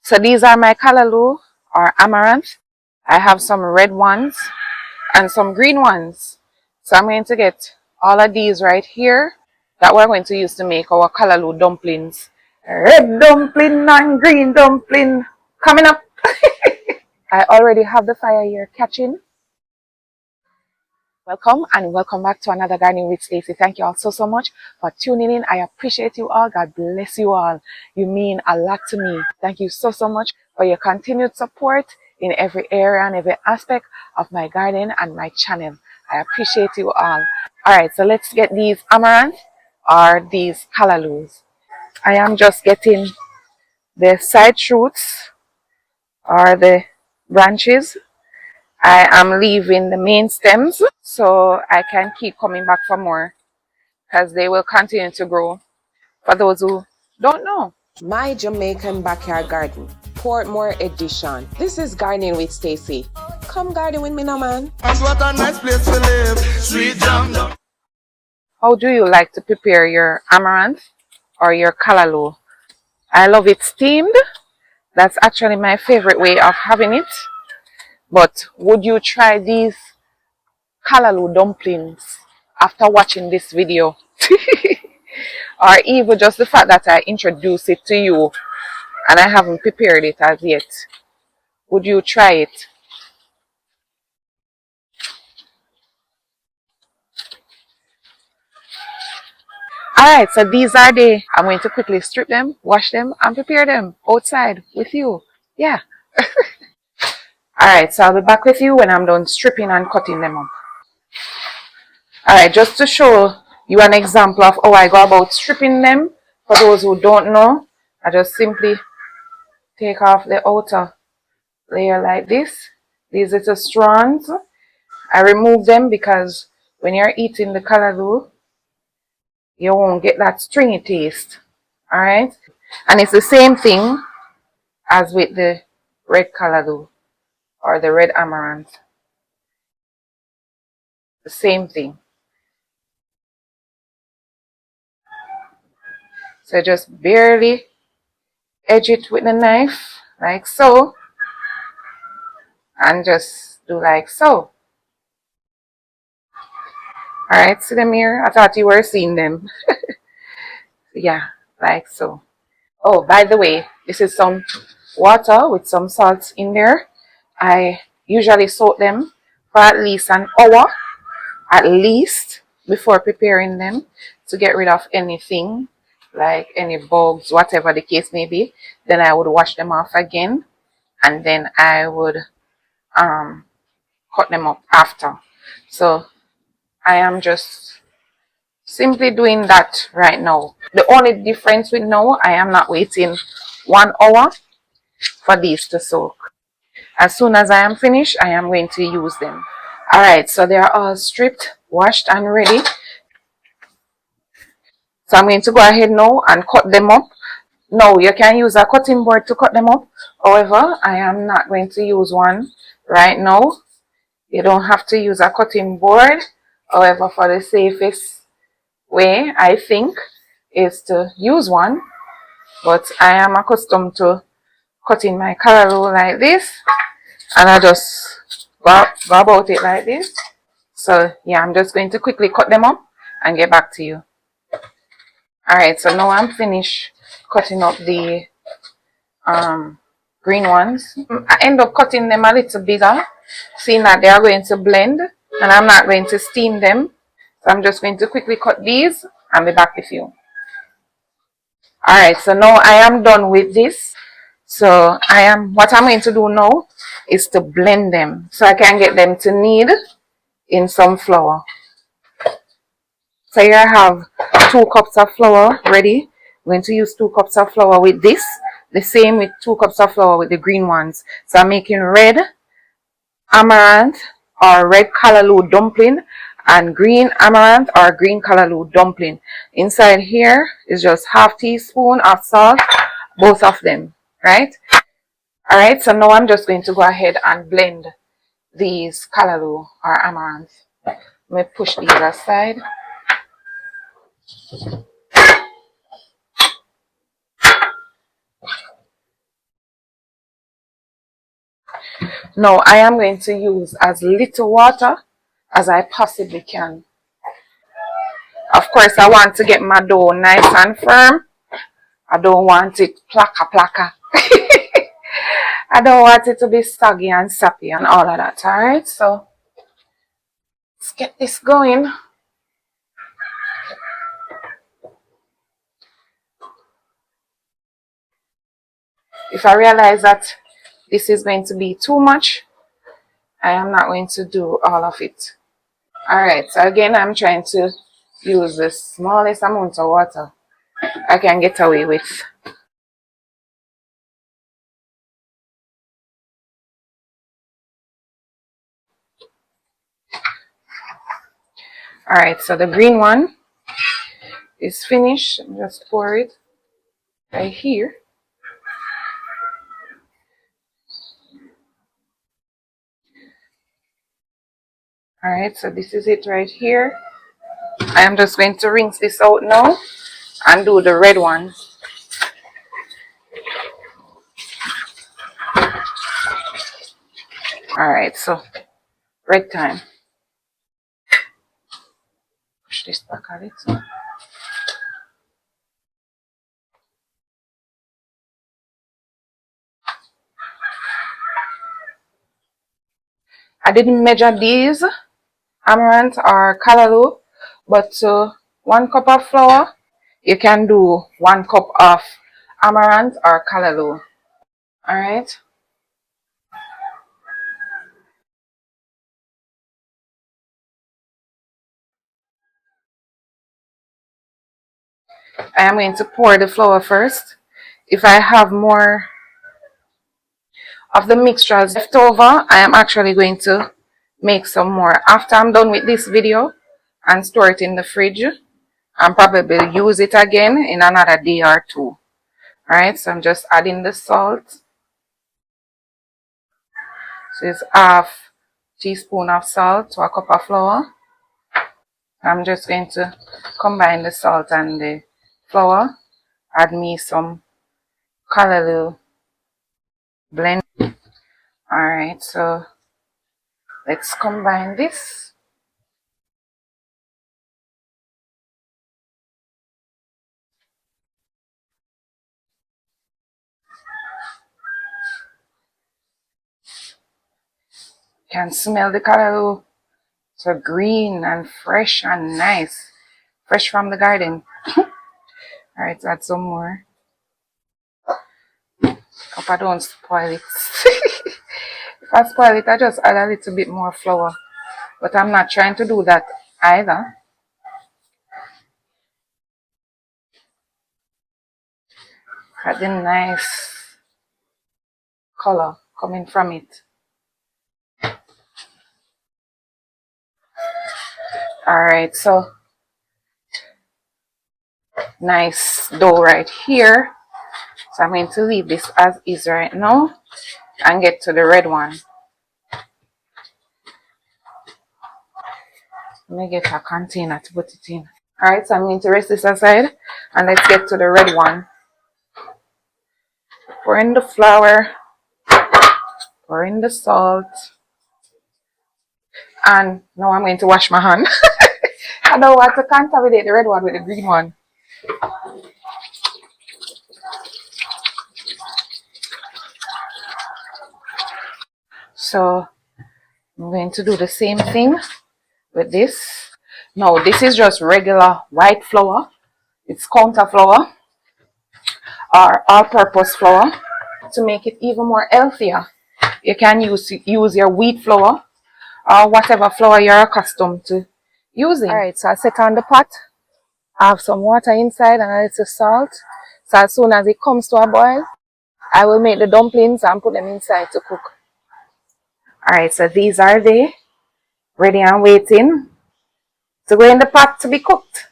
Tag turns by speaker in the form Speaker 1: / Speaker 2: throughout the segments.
Speaker 1: So these are my callaloo or amaranth. I have some red ones and some green ones. So I'm going to get all of these right here that we're going to use to make our callaloo dumplings. Red dumpling and green dumpling coming up. I already have the fire here catching. Welcome and welcome back to another Gardening with Stacey. Thank you all so much for tuning in. I appreciate you all. God bless you all. You mean a lot to me. Thank you so much for your continued support in every area and every aspect of my garden and my channel. I appreciate you all. Alright, so let's get these amaranth or these callaloos. I am just getting the side shoots or the branches. I am leaving the main stems so I can keep coming back for more because they will continue to grow. For those who don't know,
Speaker 2: My Jamaican Backyard Garden, Portmore Edition. This is Gardening with Stacey. Come garden with me now, man.
Speaker 3: What a nice place to live. Sweet jam.
Speaker 1: how do you like to prepare your amaranth or your callaloo? I love it steamed. That's actually my favorite way of having it. But would you try these callaloo dumplings after watching this video? Or even just the fact that I introduce it to you and I haven't prepared it as yet. Would you try it? Alright, so these are I'm going to quickly strip them, wash them, and prepare them outside with you. Yeah. Alright, so I'll be back with you when I'm done stripping and cutting them up. Alright, just to show you an example of how I go about stripping them, for those who don't know, I just simply take off the outer layer like this. These little strands, I remove them because when you're eating the callaloo, you won't get that stringy taste. Alright? And it's the same thing as with the red callaloo or the red amaranth. The same thing. So just barely edge it with the knife, like so. And just do like so. Alright, see them here? I thought you were seeing them. Yeah, like so. Oh, by the way, this is some water with some salt in there. I usually soak them for at least an hour, at least, before preparing them to get rid of anything, like any bugs, whatever the case may be. Then I would wash them off again, and then I would cut them up after. So I am just simply doing that right now. The only difference with now, I am not waiting 1 hour for these to soak. As soon as I am finished, I am going to use them. Alright, so they are all stripped, washed and ready. So I'm going to go ahead now and cut them up. No, you can use a cutting board to cut them up. However, I am not going to use one right now. You don't have to use a cutting board. However, for the safest way, I think, is to use one. But I am accustomed to cutting my callaloo like this. And I just go about it like this. So yeah, I'm just going to quickly cut them up and get back to you. Alright, so now I'm finished cutting up the green ones. I end up cutting them a little bigger, seeing that they are going to blend and I'm not going to steam them. So I'm just going to quickly cut these and be back with you. Alright, so now I am done with this. So what I'm going to do now is to blend them so I can get them to knead in some flour. So here I have 2 cups of flour ready. I'm going to use 2 cups of flour with this. The same with 2 cups of flour with the green ones. So I'm making red amaranth or red callaloo dumpling and green amaranth or green callaloo dumpling. Inside here is just ½ teaspoon of salt, both of them, right? Alright, so now I'm just going to go ahead and blend these callaloo or amaranth. Let me push these aside. Now I am going to use as little water as I possibly can. Of course, I want to get my dough nice and firm. I don't want it plaka plaka. I don't want it to be soggy and sappy and all of that. Alright, so let's get this going. If I realize that this is going to be too much, I am not going to do all of it. Alright, so again, I'm trying to use the smallest amount of water I can get away with. Alright, so the green one is finished. Just pour it right here. Alright, so this is it right here. I am just going to rinse this out now and do the red one. Alright, so red time. Push this back a little. I didn't measure these amaranth or callaloo, but 1 cup of flour, you can do 1 cup of amaranth or callaloo. Alright. I am going to pour the flour first. If I have more of the mixtures left over, I am actually going to make some more after I'm done with this video and store it in the fridge and probably use it again in another day or two. Alright, so I'm just adding the salt. So it's half teaspoon of salt to a cup of flour. I'm just going to combine the salt and the flour. Add me some callaloo blend. Alright, so let's combine this. You can smell the callaloo. So green and fresh and nice. Fresh from the garden. Alright, add some more. Hope I don't spoil it. If I spoil it, I just add a little bit more flour. But I'm not trying to do that either. Got the nice color coming from it. Alright, so nice dough right here. So I'm going to leave this as is right now and get to the red one. Let me get a container to put it in. Alright, so I'm going to rest this aside and let's get to the red one. Pour in the flour, pour in the salt, and now I'm going to wash my hand. I don't want to contaminate the red one with the green one. So I'm going to do the same thing with this. No, this is just regular white flour. It's counter flour or all-purpose flour. To make it even more healthier, you can use your wheat flour or whatever flour you're accustomed to using. Alright, so I set on the pot. I have some water inside and a little salt. So as soon as it comes to a boil, I will make the dumplings and put them inside to cook. Alright, so these are they, ready and waiting to go in the pot to be cooked.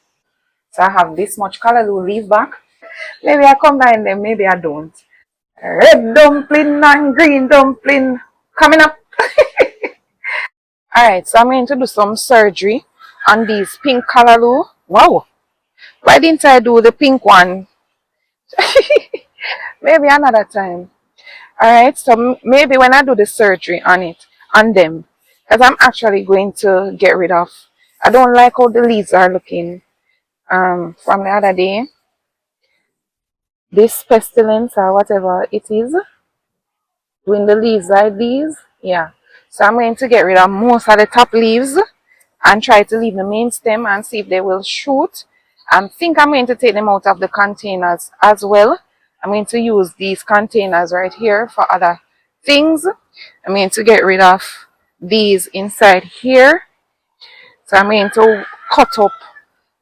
Speaker 1: So I have this much callaloo leaf back. Maybe I combine them, maybe I don't. Red dumpling and green dumpling coming up. Alright, so I'm going to do some surgery on these pink callaloo. Wow, why didn't I do the pink one? Maybe another time. Alright, so maybe when I do the surgery on them, because I'm actually going to get rid of, I don't like how the leaves are looking from the other day. This pestilence or whatever it is, doing the leaves like these, yeah. So I'm going to get rid of most of the top leaves and try to leave the main stem and see if they will shoot. I think I'm going to take them out of the containers as well. I'm going to use these containers right here for other things. I'm going to get rid of these inside here. So I'm going to cut up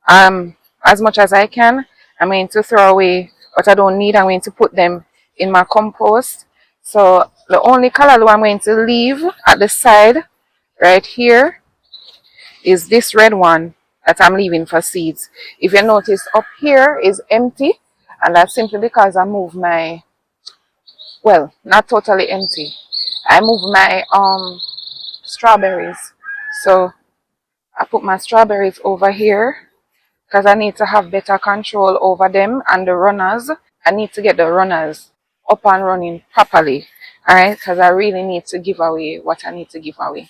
Speaker 1: as much as I can. I'm going to throw away what I don't need. I'm going to put them in my compost. So the only callaloo I'm going to leave at the side right here is this red one that I'm leaving for seeds. If you notice, up here is empty, and that's simply because I moved my, well, not totally empty. I moved my strawberries. So I put my strawberries over here because I need to have better control over them and the runners. I need to get the runners up and running properly. All right, because I really need to give away what I need to give away.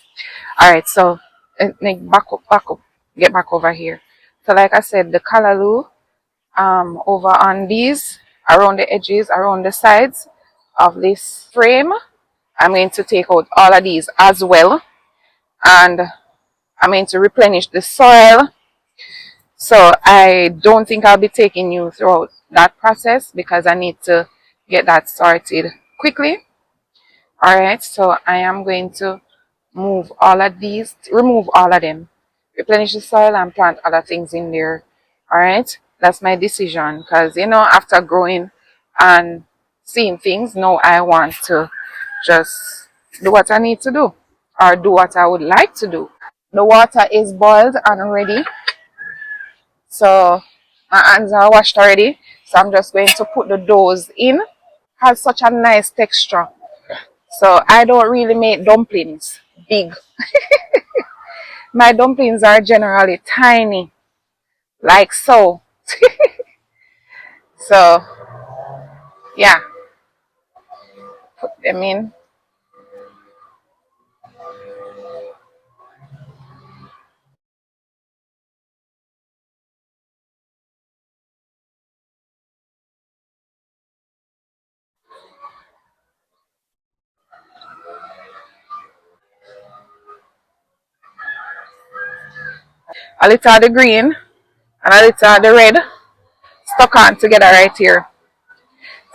Speaker 1: All right, so back up, get back over here. So like I said, the callaloo over on these, around the edges, around the sides of this frame, I'm going to take out all of these as well, and I'm going to replenish the soil. So I don't think I'll be taking you throughout that process because I need to get that started quickly. All right, so I am going to move all of these, remove all of them, replenish the soil and plant other things in there. All right, that's my decision because, you know, after growing and seeing things, now I want to just do what I need to do or do what I would like to do. The water is boiled and ready, so my hands are washed already. So I'm just going to put the doughs in. Has such a nice texture. So I don't really make dumplings big. My dumplings are generally tiny, like so. So yeah, put them in. A little of the green and a little of the red stuck on together right here.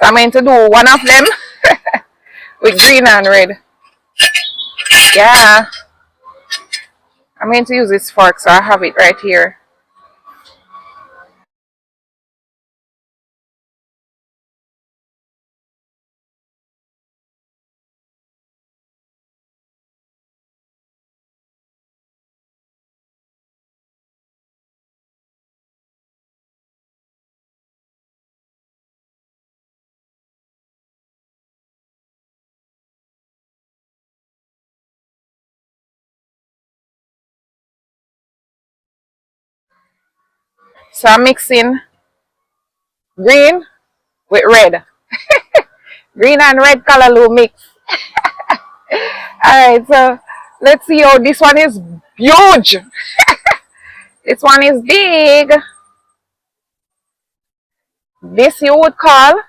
Speaker 1: So I'm going to do one of them with green and red. Yeah, I'm going to use this fork so I have it right here. So I'm mixing green with red. Green and red callaloo mix. Alright, so let's see how this one is huge. This one is big. This you would call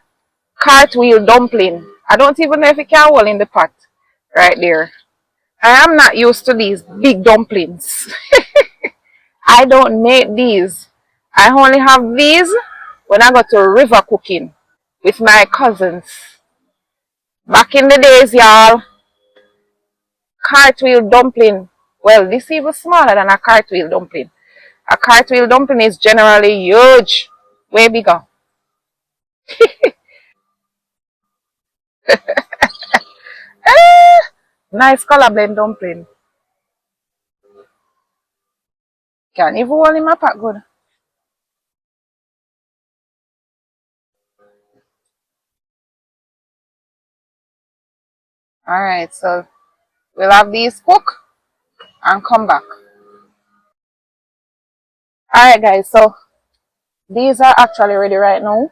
Speaker 1: cartwheel dumpling. I don't even know if it can hold in the pot right there. I am not used to these big dumplings. I don't make these. I only have these when I go to river cooking with my cousins. Back in the days, y'all, cartwheel dumpling. Well, this is even smaller than a cartwheel dumpling. A cartwheel dumpling is generally huge, way bigger. Nice color blend dumpling. Can't even hold in my pot good. Alright, so we'll have these cook and come back. Alright guys, so these are actually ready right now.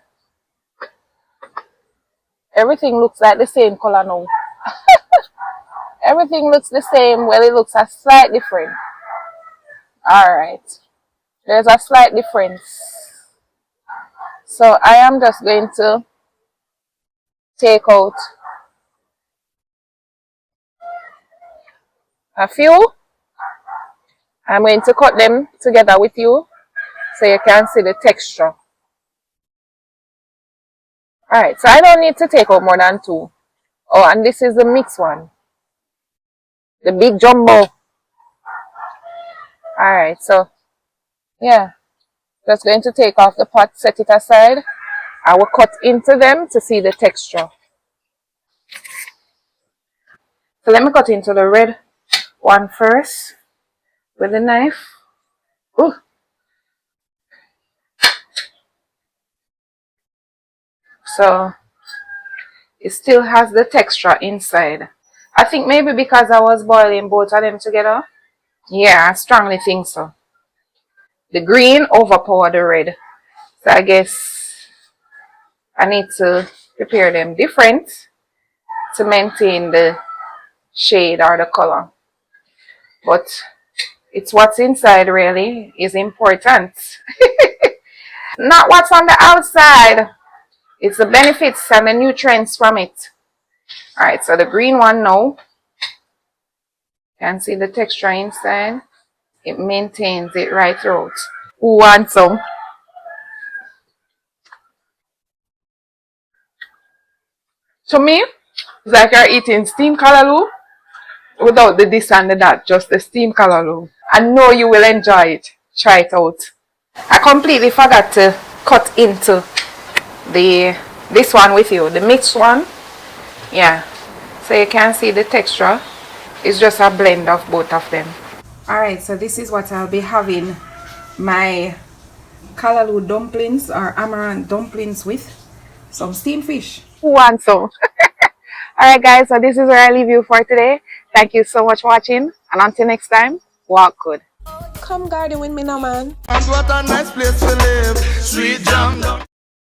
Speaker 1: Everything looks like the same color now. Everything looks the same. Well, it looks a slight different. Alright. There's a slight difference. So I am just going to take out a few. I'm going to cut them together with you so you can see the texture. Alright, so I don't need to take out more than 2. Oh, and this is the mixed one. The big jumbo. Alright, so yeah. Just going to take off the pot, set it aside. I will cut into them to see the texture. So let me cut into the red one first with the knife. Ooh. So it still has the texture inside. I think maybe because I was boiling both of them together. Yeah, I strongly think so. The green overpowered the red. So I guess I need to prepare them different to maintain the shade or the color. But it's what's inside really is important. Not what's on the outside. It's the benefits and the nutrients from it. Alright, so the green one now. You can see the texture inside. It maintains it right throughout. Who wants some? To me, it's like you're eating steamed callaloo without the this and the that, just the steamed callaloo. I know you will enjoy it. Try it out. I completely forgot to cut into this one with you, the mixed one. Yeah, so you can see the texture. It's just a blend of both of them. Alright, so this is what I'll be having my callaloo dumplings or amaranth dumplings with. Some steamed fish. Who wants some? Alright guys, so this is where I leave you for today. Thank you so much for watching, and until next time, walk good.
Speaker 2: Come garden with me now, man.
Speaker 3: And what a nice place to live. Sweet jam.